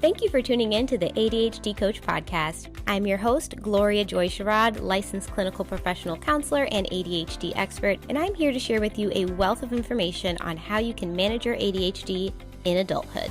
Thank you for tuning in to the ADHD Coach Podcast. I'm your host, Gloria Joy Sherrod, licensed clinical professional counselor and ADHD expert, and I'm here to share with you a wealth of information on how you can manage your ADHD in adulthood.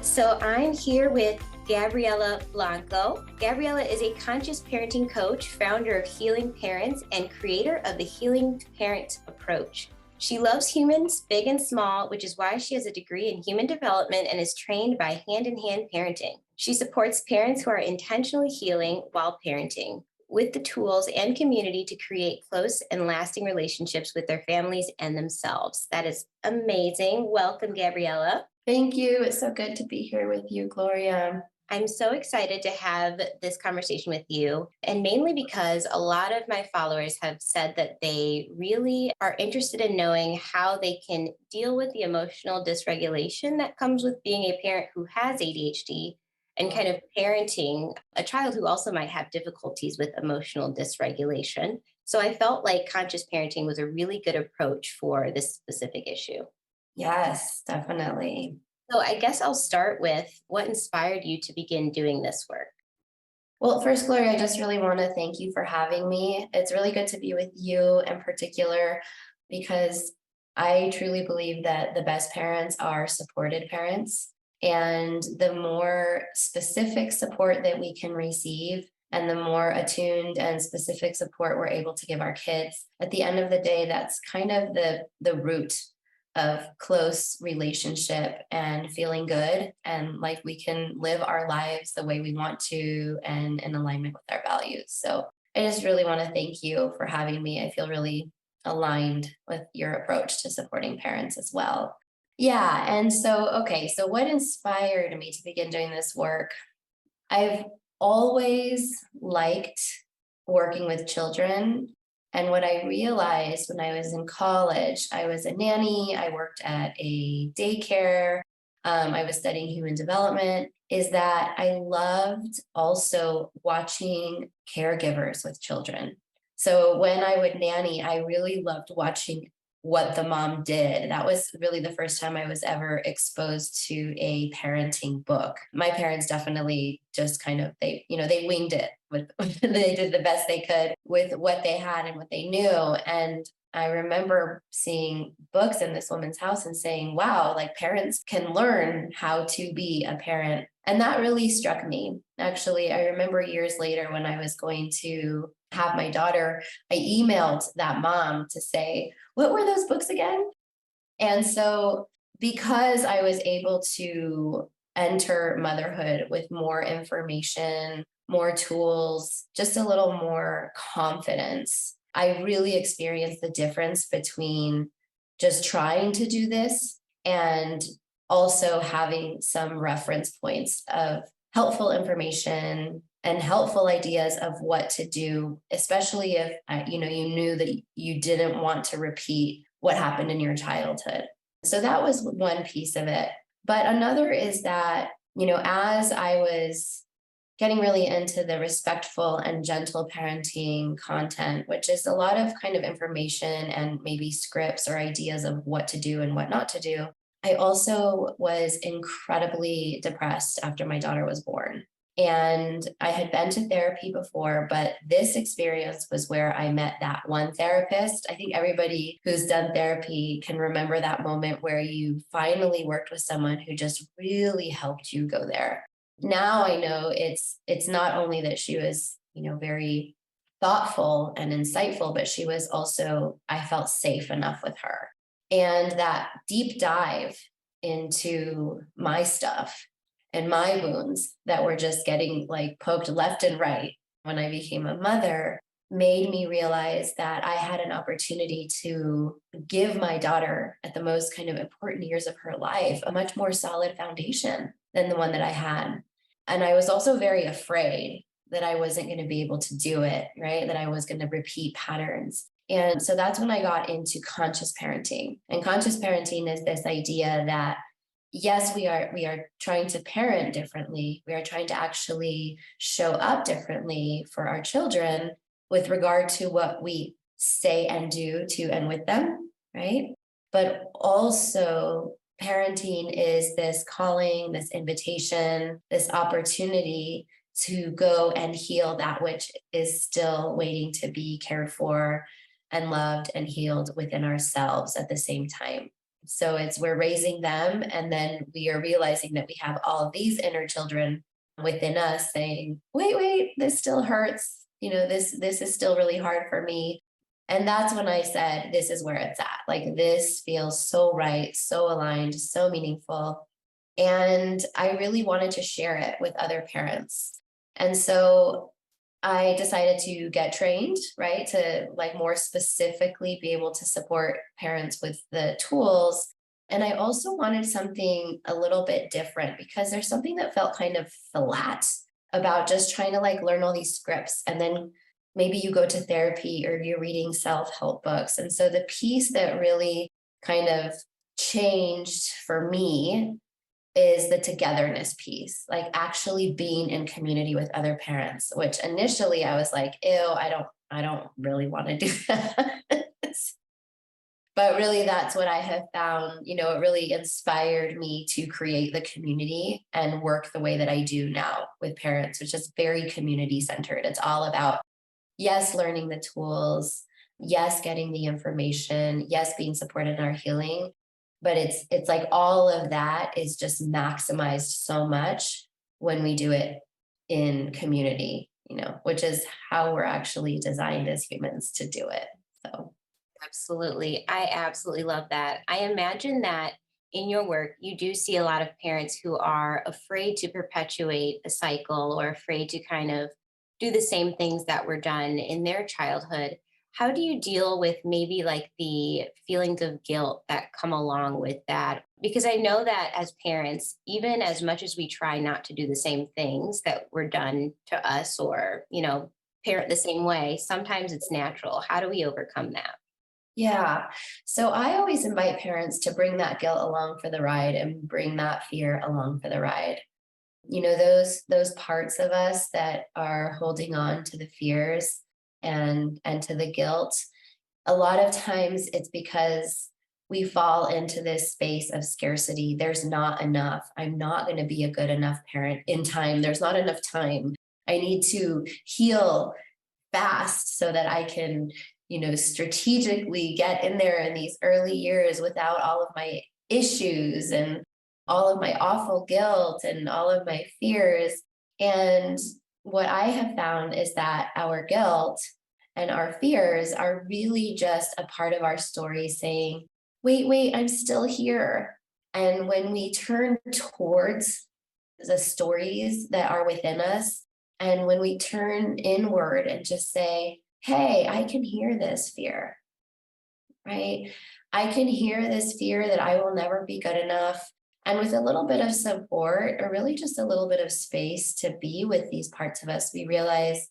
So I'm here with Gabriela Blanco. Gabriela is a conscious parenting coach, founder of Healing Parents, and creator of the Healing Parent approach. She loves humans, big and small, which is why she has a degree in human development and is trained by hand-in-hand parenting. She supports parents who are intentionally healing while parenting with the tools and community to create close and lasting relationships with their families and themselves. That is amazing. Welcome, Gabriela. Thank you. It's so good to be here with you, Gloria. I'm so excited to have this conversation with you, and mainly because a lot of my followers have said that they really are interested in knowing how they can deal with the emotional dysregulation that comes with being a parent who has ADHD and kind of parenting a child who also might have difficulties with emotional dysregulation. So I felt like conscious parenting was a really good approach for this specific issue. Yes, definitely. So I guess I'll start with what inspired you to begin doing this work? Well, first, Gloria, I just really want to thank you for having me. It's really good to be with you in particular, because I truly believe that the best parents are supported parents. And the more specific support that we can receive, and the more attuned and specific support we're able to give our kids, at the end of the day, that's kind of the root of close relationship and feeling good and like we can live our lives the way we want to and in alignment with our values. So I just really want to thank you for having me. I feel really aligned with your approach to supporting parents as well. Yeah. And so what inspired me to begin doing this work? I've always liked working with children. And what I realized when I was in college, I was a nanny, I worked at a daycare, I was studying human development, is that I loved also watching caregivers with children. So when I would nanny, I really loved watching what the mom did. That was really the first time I was ever exposed to a parenting book. My parents definitely just kind of, they winged it with, they did the best they could with what they had and what they knew. And I remember seeing books in this woman's house and saying, wow, like parents can learn how to be a parent. And that really struck me. Actually, I remember years later when I was going to have my daughter, I emailed that mom to say, what were those books again? And so because I was able to enter motherhood with more information, more tools, just a little more confidence, I really experienced the difference between just trying to do this and also having some reference points of helpful information and helpful ideas of what to do, especially if you knew that you didn't want to repeat what happened in your childhood. So that was one piece of it. But another is that, as I was getting really into the respectful and gentle parenting content, which is a lot of kind of information and maybe scripts or ideas of what to do and what not to do, I also was incredibly depressed after my daughter was born. And I had been to therapy before, but this experience was where I met that one therapist. I think everybody who's done therapy can remember that moment where you finally worked with someone who just really helped you go there. Now I know it's not only that she was, very thoughtful and insightful, but she was also, I felt safe enough with her. And that deep dive into my stuff and my wounds that were just getting like poked left and right when I became a mother made me realize that I had an opportunity to give my daughter at the most kind of important years of her life a much more solid foundation than the one that I had. And I was also very afraid that I wasn't going to be able to do it, right? That I was going to repeat patterns. And so that's when I got into conscious parenting. And conscious parenting is this idea that yes, we are trying to parent differently. We are trying to actually show up differently for our children with regard to what we say and do to and with them, right? But also parenting is this calling, this invitation, this opportunity to go and heal that which is still waiting to be cared for and loved and healed within ourselves at the same time. So it's we're raising them, and then we are realizing that we have all of these inner children within us saying, wait, this still hurts. This is still really hard for me. And that's when I said, this is where it's at. Like, this feels so right, so aligned, so meaningful. And I really wanted to share it with other parents. And so I decided to get trained, right, to like more specifically be able to support parents with the tools. And I also wanted something a little bit different because there's something that felt kind of flat about just trying to like learn all these scripts, and then maybe you go to therapy or you're reading self-help books. And so the piece that really kind of changed for me is the togetherness piece, like actually being in community with other parents, which initially I was like, ew, I don't really want to do that. But really that's what I have found, it really inspired me to create the community and work the way that I do now with parents, which is very community centered. It's all about, yes, learning the tools, yes, getting the information, yes, being supported in our healing. But it's like all of that is just maximized so much when we do it in community, which is how we're actually designed as humans to do it. So Absolutely. I absolutely love that. I imagine that in your work, you do see a lot of parents who are afraid to perpetuate a cycle or afraid to kind of do the same things that were done in their childhood. How do you deal with maybe like the feelings of guilt that come along with that? Because I know that as parents, even as much as we try not to do the same things that were done to us or, parent the same way, sometimes it's natural. How do we overcome that? yeah. So I always invite parents to bring that guilt along for the ride and bring that fear along for the ride. Those parts of us that are holding on to the fears and to the guilt, a lot of times it's because we fall into this space of scarcity. There's not enough. I'm not going to be a good enough parent in time. There's not enough time. I need to heal fast so that I can, strategically get in there in these early years without all of my issues and all of my awful guilt and all of my fears. And what I have found is that our guilt and our fears are really just a part of our story saying, wait, I'm still here. And when we turn towards the stories that are within us, and when we turn inward and just say, hey, I can hear this fear, right? I can hear this fear that I will never be good enough. And with a little bit of support, or really just a little bit of space to be with these parts of us, we realize,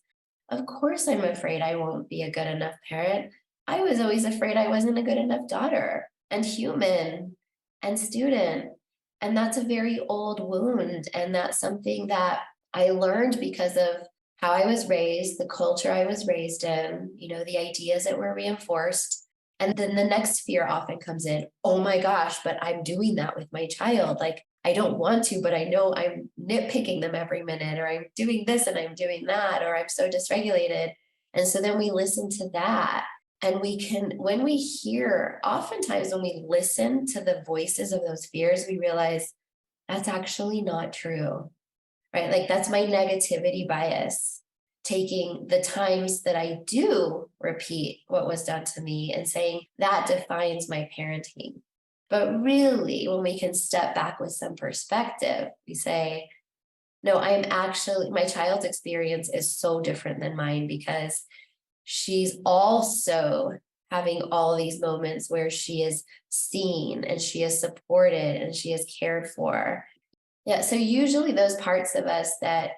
of course, I'm afraid I won't be a good enough parent. I was always afraid I wasn't a good enough daughter and human and student. And that's a very old wound. And that's something that I learned because of how I was raised, the culture I was raised in, the ideas that were reinforced. And then the next fear often comes in, oh my gosh, but I'm doing that with my child. Like, I don't want to, but I know I'm nitpicking them every minute, or I'm doing this and I'm doing that, or I'm so dysregulated. And so then we listen to that. And when we hear, oftentimes when we listen to the voices of those fears, we realize that's actually not true, right? Like, that's my negativity bias taking the times that I do repeat what was done to me and saying that defines my parenting. But really, when we can step back with some perspective, we say, no, my child's experience is so different than mine because she's also having all these moments where she is seen and she is supported and she is cared for. Yeah, so usually those parts of us that,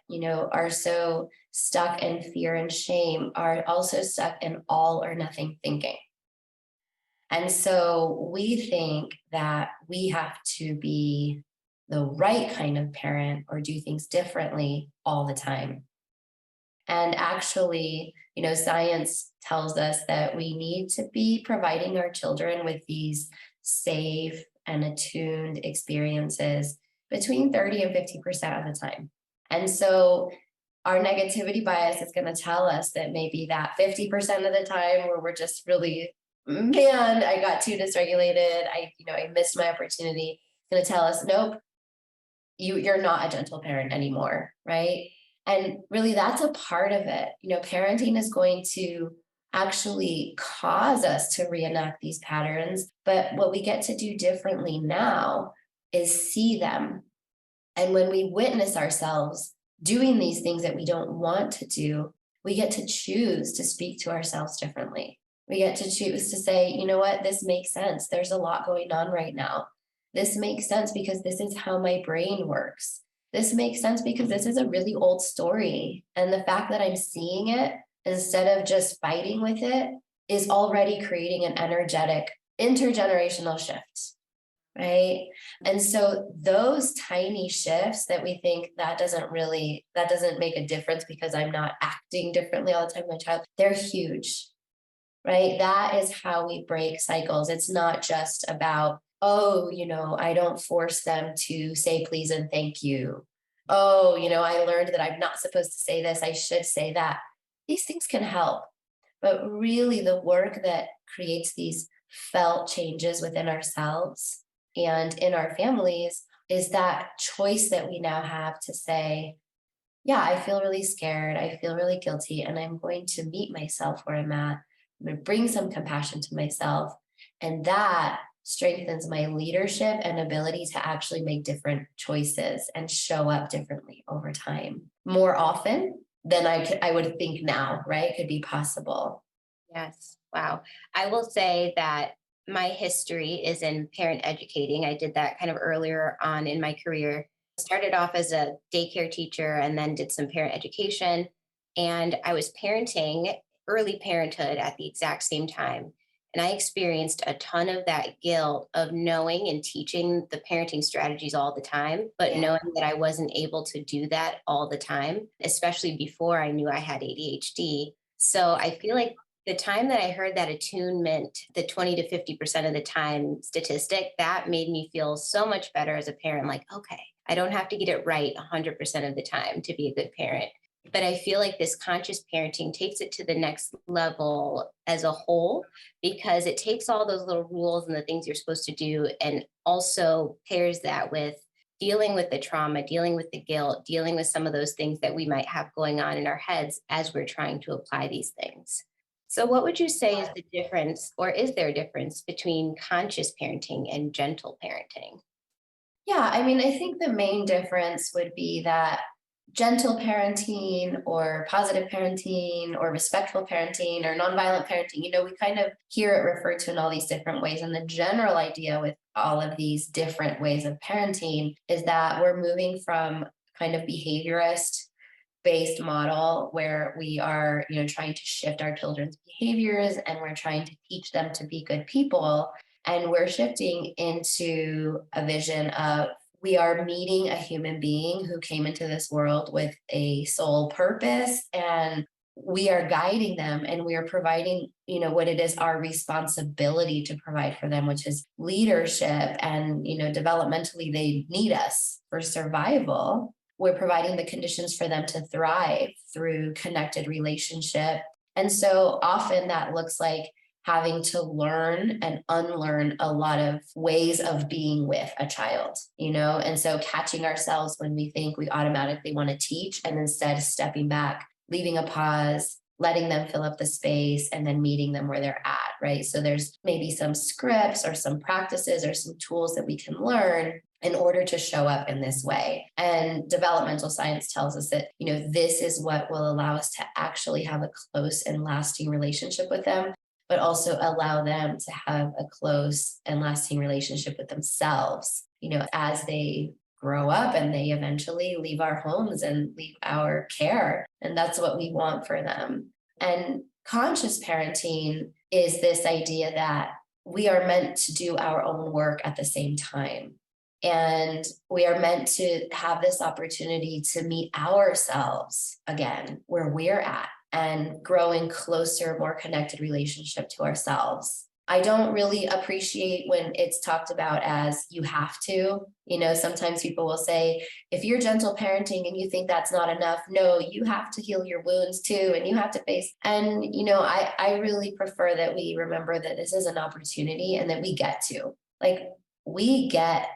are so stuck in fear and shame are also stuck in all or nothing thinking. And so we think that we have to be the right kind of parent or do things differently all the time. And actually, science tells us that we need to be providing our children with these safe and attuned experiences between 30 and 50% of the time. And so our negativity bias is going to tell us that maybe that 50% of the time where we're just really, man, I got too dysregulated. I missed my opportunity. It's going to tell us, nope, you're not a gentle parent anymore, right? And really that's a part of it. Parenting is going to actually cause us to reenact these patterns, but what we get to do differently now is see them. And when we witness ourselves doing these things that we don't want to do, we get to choose to speak to ourselves differently. We get to choose to say, you know what, this makes sense. There's a lot going on right now. This makes sense because this is how my brain works. This makes sense because this is a really old story. And the fact that I'm seeing it instead of just fighting with it is already creating an energetic intergenerational shift. Right. And so those tiny shifts that we think that doesn't make a difference because I'm not acting differently all the time with my child, they're huge. Right. That is how we break cycles. It's not just about, oh, I don't force them to say please and thank you. Oh, I learned that I'm not supposed to say this. I should say that. These things can help. But really, the work that creates these felt changes within ourselves and in our families is that choice that we now have to say, yeah, I feel really scared. I feel really guilty. And I'm going to meet myself where I'm at. I'm going to bring some compassion to myself. And that strengthens my leadership and ability to actually make different choices and show up differently over time more often than I would think now, right? Could be possible. Yes. Wow. I will say that my history is in parent educating. I did that kind of earlier on in my career. Started off as a daycare teacher and then did some parent education. And I was parenting early parenthood at the exact same time. And I experienced a ton of that guilt of knowing and teaching the parenting strategies all the time, but Yeah. knowing that I wasn't able to do that all the time, especially before I knew I had ADHD. So I feel like the time that I heard that attunement, the 20 to 50% of the time statistic, that made me feel so much better as a parent. Like, okay, I don't have to get it right 100% of the time to be a good parent. But I feel like this conscious parenting takes it to the next level as a whole, because it takes all those little rules and the things you're supposed to do and also pairs that with dealing with the trauma, dealing with the guilt, dealing with some of those things that we might have going on in our heads as we're trying to apply these things. So, what would you say is the difference, or is there a difference between conscious parenting and gentle parenting? Yeah, I mean, I think the main difference would be that gentle parenting or positive parenting or respectful parenting or nonviolent parenting, we kind of hear it referred to in all these different ways. And the general idea with all of these different ways of parenting is that we're moving from kind of behaviorist based model where we are trying to shift our children's behaviors and we're trying to teach them to be good people, and we're shifting into a vision of we are meeting a human being who came into this world with a sole purpose, and we are guiding them and we are providing what it is our responsibility to provide for them, which is leadership. And developmentally they need us for survival. We're providing the conditions for them to thrive through connected relationship. And so often that looks like having to learn and unlearn a lot of ways of being with a child, and so catching ourselves when we think we automatically want to teach and instead stepping back, leaving a pause, letting them fill up the space, and then meeting them where they're at, right? So there's maybe some scripts or some practices or some tools that we can learn in order to show up in this way. And developmental science tells us that, this is what will allow us to actually have a close and lasting relationship with them, but also allow them to have a close and lasting relationship with themselves, as they grow up and they eventually leave our homes and leave our care. And that's what we want for them. And conscious parenting is this idea that we are meant to do our own work at the same time. And we are meant to have this opportunity to meet ourselves again, where we're at, and grow in closer, more connected relationship to ourselves. I don't really appreciate when it's talked about as you have to. Sometimes people will say, if you're gentle parenting and you think that's not enough, no, you have to heal your wounds too. And you have to face, and, I really prefer that we remember that this is an opportunity and that we get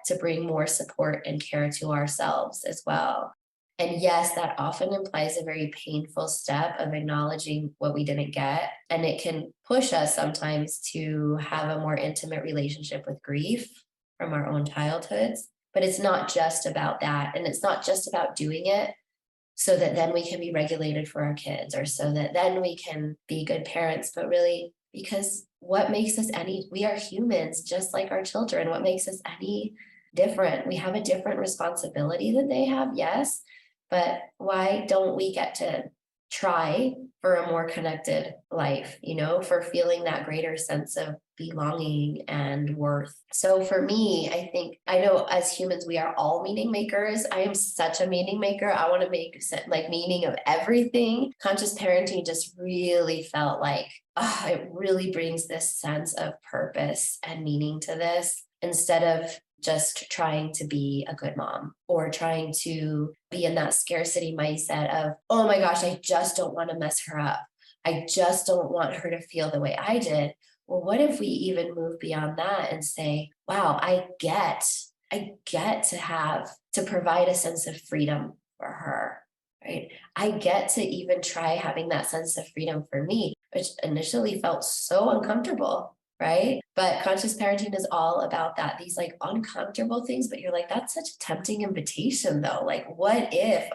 to bring more support and care to ourselves as well. And yes, that often implies a very painful step of acknowledging what we didn't get. And it can push us sometimes to have a more intimate relationship with grief from our own childhoods. But it's not just about that. And it's not just about doing it so that then we can be regulated for our kids or so that then we can be good parents, but really because we are humans just like our children. What makes us any different? We have a different responsibility that they have, yes, but why don't we get to try for a more connected life, for feeling that greater sense of belonging and worth? So for me, I know as humans, we are all meaning makers. I am such a meaning maker. I want to make like meaning of everything. Conscious parenting just really felt like, it really brings this sense of purpose and meaning to this instead of just trying to be a good mom or trying to be in that scarcity mindset of, oh my gosh, I just don't want to mess her up. I just don't want her to feel the way I did. Well, what if we even move beyond that and say, wow, I get to provide a sense of freedom for her, right? I get to even try having that sense of freedom for me, which initially felt so uncomfortable, right? But conscious parenting is all about that, these like uncomfortable things, but you're like, that's such a tempting invitation though. Like, what if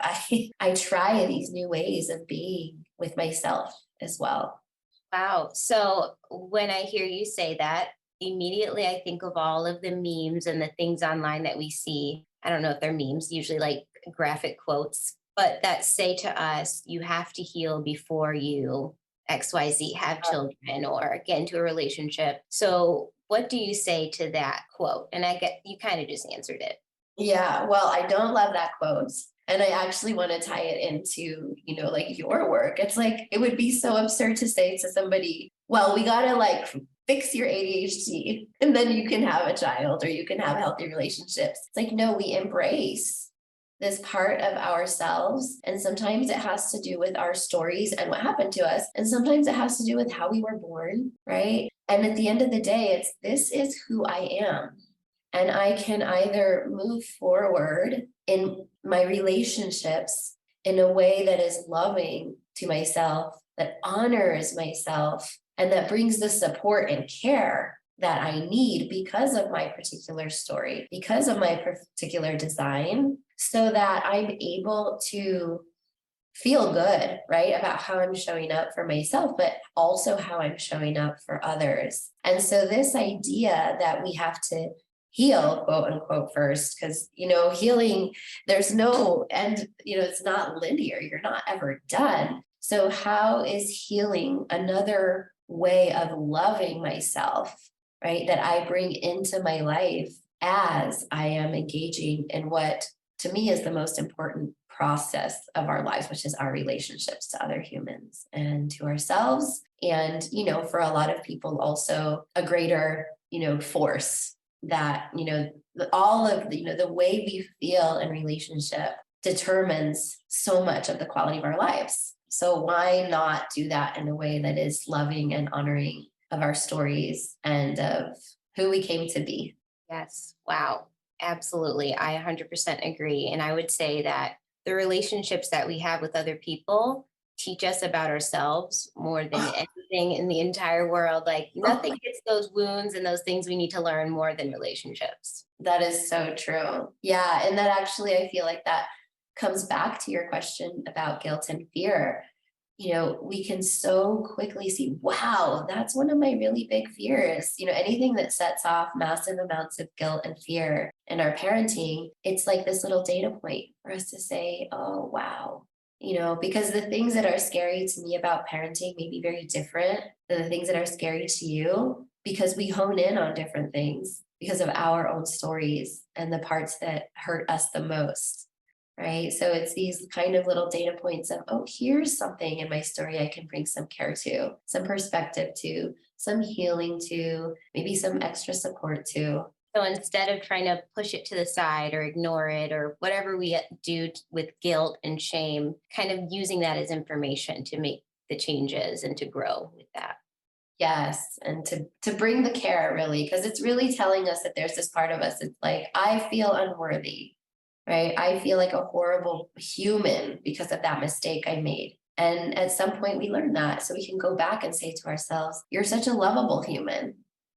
I try these new ways of being with myself as well? Wow. So when I hear you say that, immediately I think of all of the memes and the things online that we see. I don't know if they're memes, usually like graphic quotes, but that say to us, you have to heal before you XYZ have children or get into a relationship. So what do you say to that quote? And I get you kind of just answered it. Yeah, well, I don't love that quote. And I actually want to tie it into, like your work. It's like, it would be so absurd to say to somebody, well, we got to like fix your ADHD and then you can have a child or you can have healthy relationships. It's like, no, we embrace this part of ourselves. And sometimes it has to do with our stories and what happened to us. And sometimes it has to do with how we were born, right? And at the end of the day, this is who I am. And I can either move forward in my relationships in a way that is loving to myself, that honors myself, and that brings the support and care that I need because of my particular story, because of my particular design, so that I'm able to feel good, right, about how I'm showing up for myself, but also how I'm showing up for others. And so this idea that we have to heal, quote unquote, first, because, healing, there's no end, it's not linear. You're not ever done. So how is healing another way of loving myself, right, that I bring into my life as I am engaging in what to me is the most important process of our lives, which is our relationships to other humans and to ourselves. And, for a lot of people, also a greater, force that, all of the way we feel in relationship determines so much of the quality of our lives. So why not do that in a way that is loving and honoring of our stories and of who we came to be? Yes. Wow. Absolutely. I 100% agree. And I would say that the relationships that we have with other people teach us about ourselves more than anything in the entire world. Like nothing gets those wounds and those things we need to learn more than relationships. That is so true. Yeah. And that actually, I feel like that comes back to your question about guilt and fear. We can so quickly see, wow, that's one of my really big fears. Anything that sets off massive amounts of guilt and fear in our parenting, it's like this little data point for us to say, oh, wow. Because the things that are scary to me about parenting may be very different than the things that are scary to you because we hone in on different things because of our own stories and the parts that hurt us the most. right? So it's these kind of little data points of, oh, here's something in my story I can bring some care to, some perspective to, some healing to, maybe some extra support to. So instead of trying to push it to the side or ignore it or whatever we do with guilt and shame, kind of using that as information to make the changes and to grow with that. Yes, and to bring the care really, because it's really telling us that there's this part of us. It's like, I feel unworthy, right? I feel like a horrible human because of that mistake I made. And at some point we learn that. So we can go back and say to ourselves, you're such a lovable human,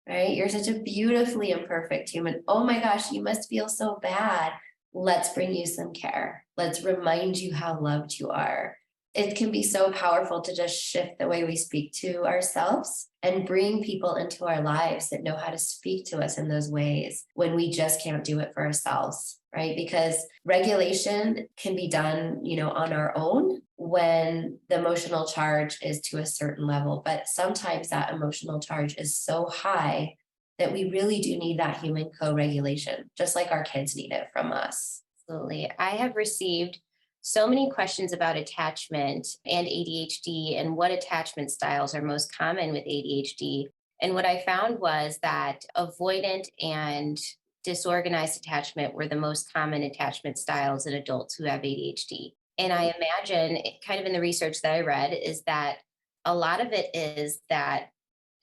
right? You're such a beautifully imperfect human. Oh my gosh, you must feel so bad. Let's bring you some care. Let's remind you how loved you are. It can be so powerful to just shift the way we speak to ourselves and bring people into our lives that know how to speak to us in those ways when we just can't do it for ourselves, right? Because regulation can be done, on our own when the emotional charge is to a certain level. But sometimes that emotional charge is so high that we really do need that human co-regulation, just like our kids need it from us. Absolutely. I have received so many questions about attachment and ADHD and what attachment styles are most common with ADHD. And what I found was that avoidant and disorganized attachment were the most common attachment styles in adults who have ADHD. And I imagine, kind of in the research that I read, is that a lot of it is that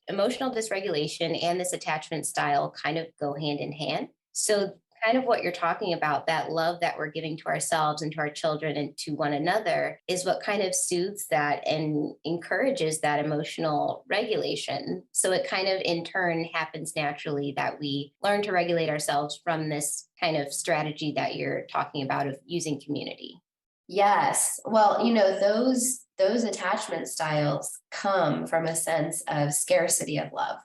emotional dysregulation and this attachment style kind of go hand in hand. So, kind of what you're talking about, that love that we're giving to ourselves and to our children and to one another, is what kind of soothes that and encourages that emotional regulation. So, it kind of in turn happens naturally that we learn to regulate ourselves from this kind of strategy that you're talking about of using community. Yes. Well, those attachment styles come from a sense of scarcity of love,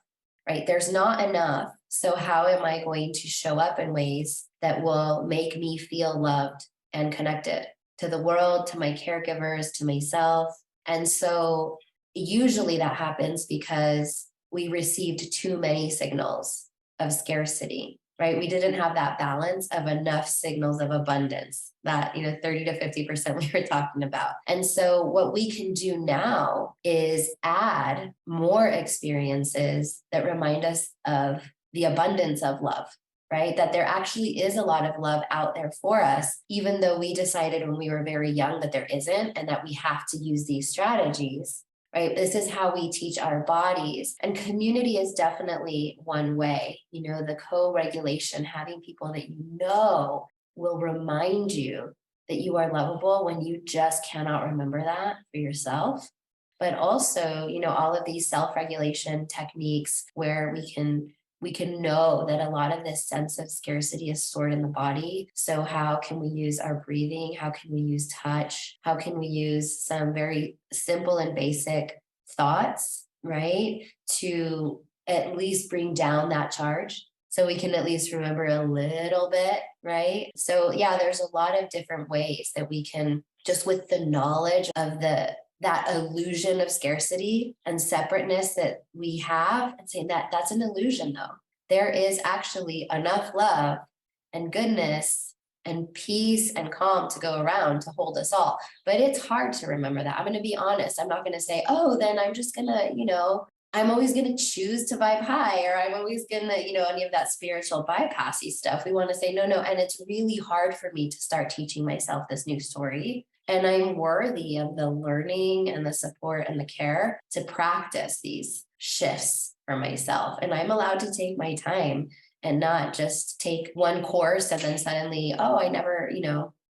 right? There's not enough. So how am I going to show up in ways that will make me feel loved and connected to the world, to my caregivers, to myself? And so usually that happens because we received too many signals of scarcity, right? We didn't have that balance of enough signals of abundance, that 30 to 50% we were talking about. And so what we can do now is add more experiences that remind us of the abundance of love, right? That there actually is a lot of love out there for us, even though we decided when we were very young that there isn't, and that we have to use these strategies, right? This is how we teach our bodies. And community is definitely one way, the co-regulation, having people that will remind you that you are lovable when you just cannot remember that for yourself. But also, all of these self-regulation techniques where we can know that a lot of this sense of scarcity is stored in the body. So how can we use our breathing? How can we use touch? How can we use some very simple and basic thoughts, right? To at least bring down that charge so we can at least remember a little bit, right? So yeah, there's a lot of different ways that we can, just with the knowledge of that illusion of scarcity and separateness that we have, and saying that that's an illusion though. There is actually enough love and goodness and peace and calm to go around to hold us all. But it's hard to remember that. I'm going to be honest. I'm not going to say, oh, then I'm just going to, I'm always going to choose to vibe high, or I'm always going to, any of that spiritual bypassy stuff. We want to say, no, no. And it's really hard for me to start teaching myself this new story. And I'm worthy of the learning and the support and the care to practice these shifts for myself. And I'm allowed to take my time and not just take one course and then suddenly, oh, I never,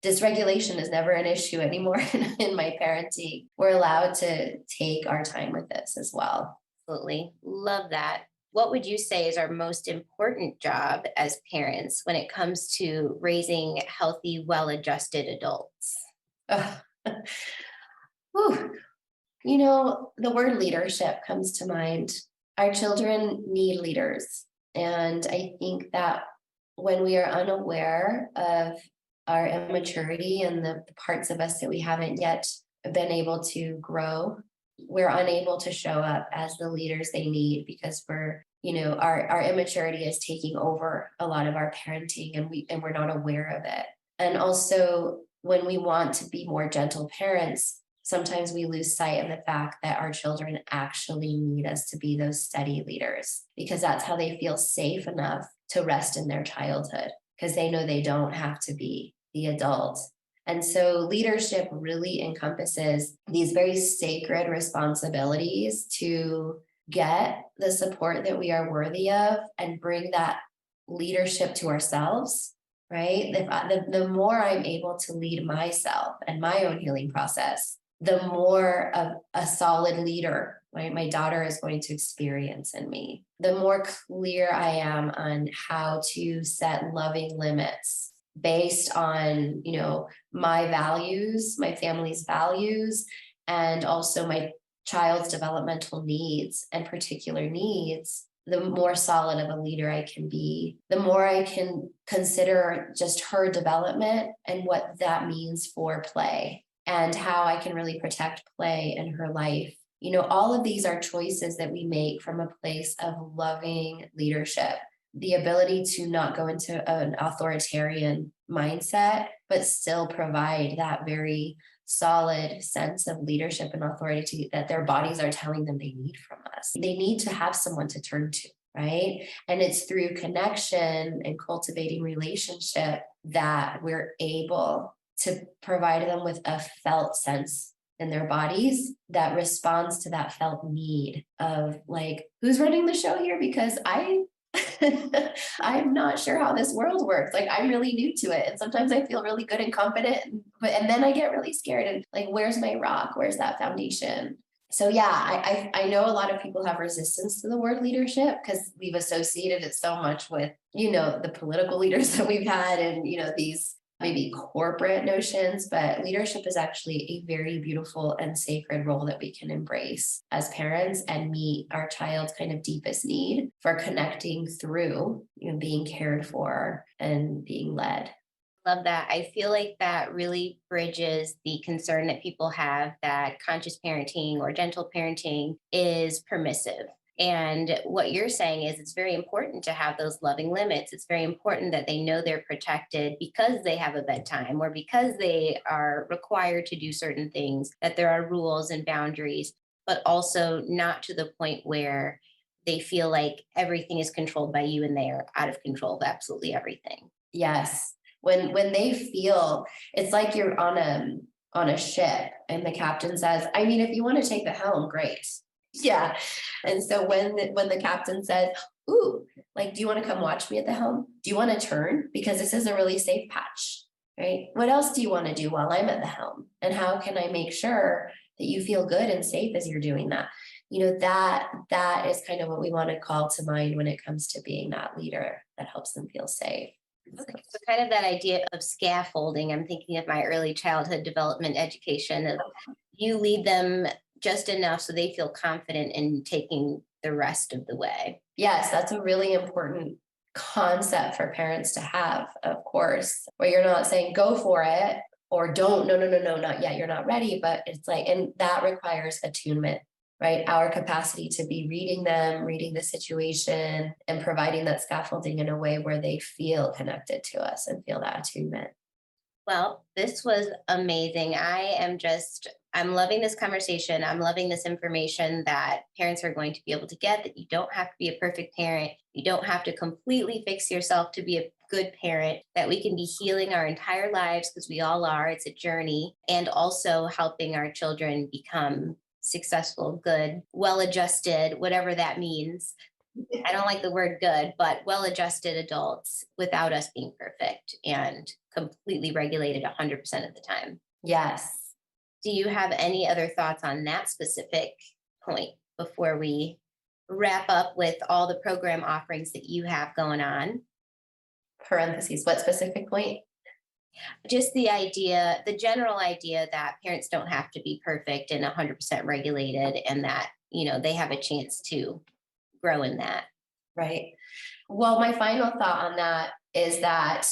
dysregulation is never an issue anymore in my parenting. We're allowed to take our time with this as well. Absolutely. Love that. What would you say is our most important job as parents when it comes to raising healthy, well adjusted adults? Ugh. Whew. The word leadership comes to mind. Our children need leaders. And I think that when we are unaware of our immaturity and the parts of us that we haven't yet been able to grow, we're unable to show up as the leaders they need, because our immaturity is taking over a lot of our parenting, and we're not aware of it. And also, when we want to be more gentle parents, sometimes we lose sight of the fact that our children actually need us to be those steady leaders, because that's how they feel safe enough to rest in their childhood, because they know they don't have to be the adult. And so leadership really encompasses these very sacred responsibilities to get the support that we are worthy of and bring that leadership to ourselves, right? The more I'm able to lead myself and my own healing process, the more of a solid leader, right, my daughter is going to experience in me. The more clear I am on how to set loving limits based on, my values, my family's values, and also my child's developmental needs and particular needs, the more solid of a leader I can be, the more I can consider just her development and what that means for play and how I can really protect play in her life. All of these are choices that we make from a place of loving leadership, the ability to not go into an authoritarian mindset, but still provide that very solid sense of leadership and authority that their bodies are telling them they need from us. They need to have someone to turn to, right? And it's through connection and cultivating relationship that we're able to provide them with a felt sense in their bodies that responds to that felt need of like, who's running the show here? Because I'm not sure how this world works. Like, I'm really new to it. And sometimes I feel really good and confident, and then I get really scared and like, where's my rock? Where's that foundation? So yeah, I know a lot of people have resistance to the word leadership because we've associated it so much with, the political leaders that we've had and, these maybe corporate notions, but leadership is actually a very beautiful and sacred role that we can embrace as parents and meet our child's kind of deepest need for connecting through, being cared for and being led. Love that. I feel like that really bridges the concern that people have that conscious parenting or gentle parenting is permissive. And what you're saying is it's very important to have those loving limits. It's very important that they know they're protected because they have a bedtime or because they are required to do certain things, that there are rules and boundaries, but also not to the point where they feel like everything is controlled by you and they are out of control of absolutely everything. Yes. When they feel it's like you're on a ship and the captain says, I mean, if you want to take the helm, great. Yeah. And so when the captain says, ooh, like, do you want to come watch me at the helm? Do you want to turn? Because this is a really safe patch, right? What else do you want to do while I'm at the helm? And how can I make sure that you feel good and safe as you're doing that? That is kind of what we want to call to mind when it comes to being that leader that helps them feel safe. Okay, so kind of that idea of scaffolding. I'm thinking of my early childhood development education of you lead them just enough so they feel confident in taking the rest of the way. Yes, that's a really important concept for parents to have, of course, where you're not saying go for it or don't, no, not yet, you're not ready. But it's like, and that requires attunement, right? Our capacity to be reading them, reading the situation, and providing that scaffolding in a way where they feel connected to us and feel that attunement. Well, this was amazing. I'm loving this conversation. I'm loving this information that parents are going to be able to get, that you don't have to be a perfect parent. You don't have to completely fix yourself to be a good parent, that we can be healing our entire lives because we all are. It's a journey. And also helping our children become successful, good, well adjusted, whatever that means. I don't like the word good, but well adjusted adults without us being perfect and completely regulated 100% of the time. Yes. Do you have any other thoughts on that specific point before we wrap up with all the program offerings that you have going on? Parentheses, what specific point? Just the general idea that parents don't have to be perfect and 100% regulated and that, they have a chance to grow in that. Right. Well, my final thought on that is that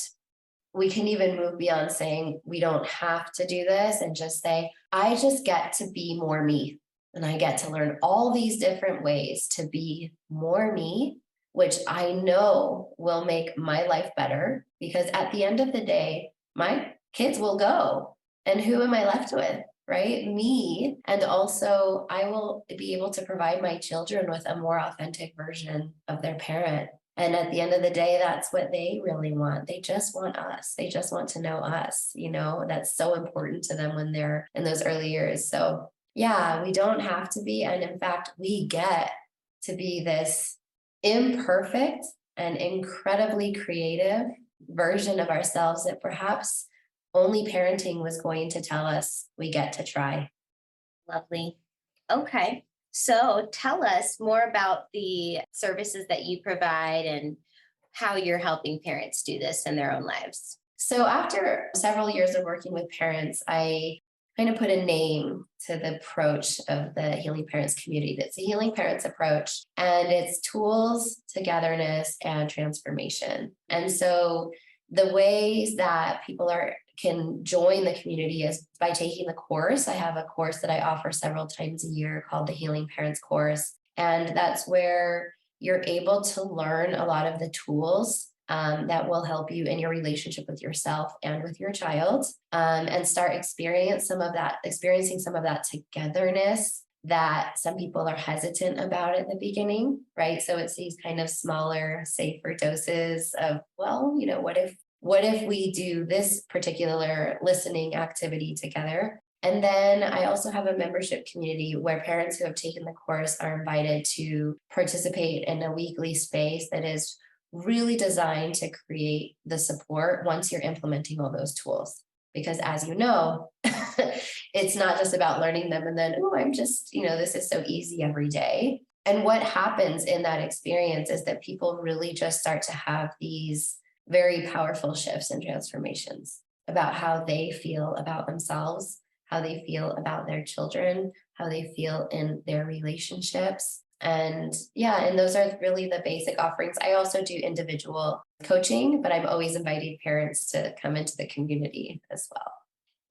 we can even move beyond saying we don't have to do this and just say, I just get to be more me. And I get to learn all these different ways to be more me, which I know will make my life better. Because at the end of the day, my kids will go. And who am I left with? Right? Me. And also, I will be able to provide my children with a more authentic version of their parent. And at the end of the day, that's what they really want. They just want us. They just want to know us. That's so important to them when they're in those early years. So, yeah, we don't have to be. And in fact, we get to be this imperfect and incredibly creative version of ourselves that perhaps only parenting was going to tell us we get to try. Lovely. Okay. So tell us more about the services that you provide and how you're helping parents do this in their own lives. So after several years of working with parents, I kind of put a name to the approach of the Healing Parents community. That's a Healing Parents approach, and it's tools, togetherness, and transformation. And so the ways that people can join the community is by taking the course. I have a course that I offer several times a year called the Healing Parents course. And that's where you're able to learn a lot of the tools that will help you in your relationship with yourself and with your child, and start experiencing some of that togetherness that some people are hesitant about at the beginning, right? So it's these kind of smaller, safer doses of, well, what if we do this particular listening activity together? And then I also have a membership community where parents who have taken the course are invited to participate in a weekly space that is really designed to create the support once you're implementing all those tools. Because as you know, it's not just about learning them and then, I'm just, this is so easy every day. And what happens in that experience is that people really just start to have these very powerful shifts and transformations about how they feel about themselves, how they feel about their children, how they feel in their relationships. And those are really the basic offerings. I also do individual coaching, but I'm always inviting parents to come into the community as well.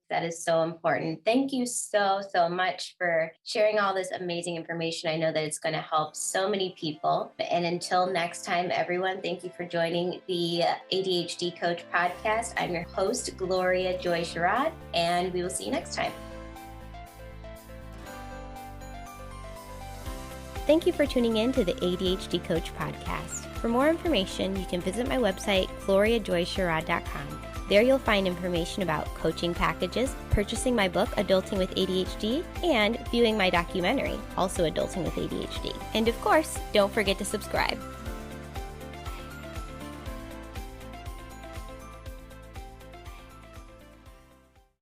That is so important. Thank you so, so much for sharing all this amazing information. I know that it's going to help so many people. And until next time, everyone, thank you for joining the ADHD Coach podcast. I'm your host, Gloria Joy Sherrod, and we will see you next time. Thank you for tuning in to the ADHD Coach podcast. For more information, you can visit my website, gloriajoysherrod.com. There you'll find information about coaching packages, purchasing my book, Adulting with ADHD, and viewing my documentary, also Adulting with ADHD. And of course, don't forget to subscribe.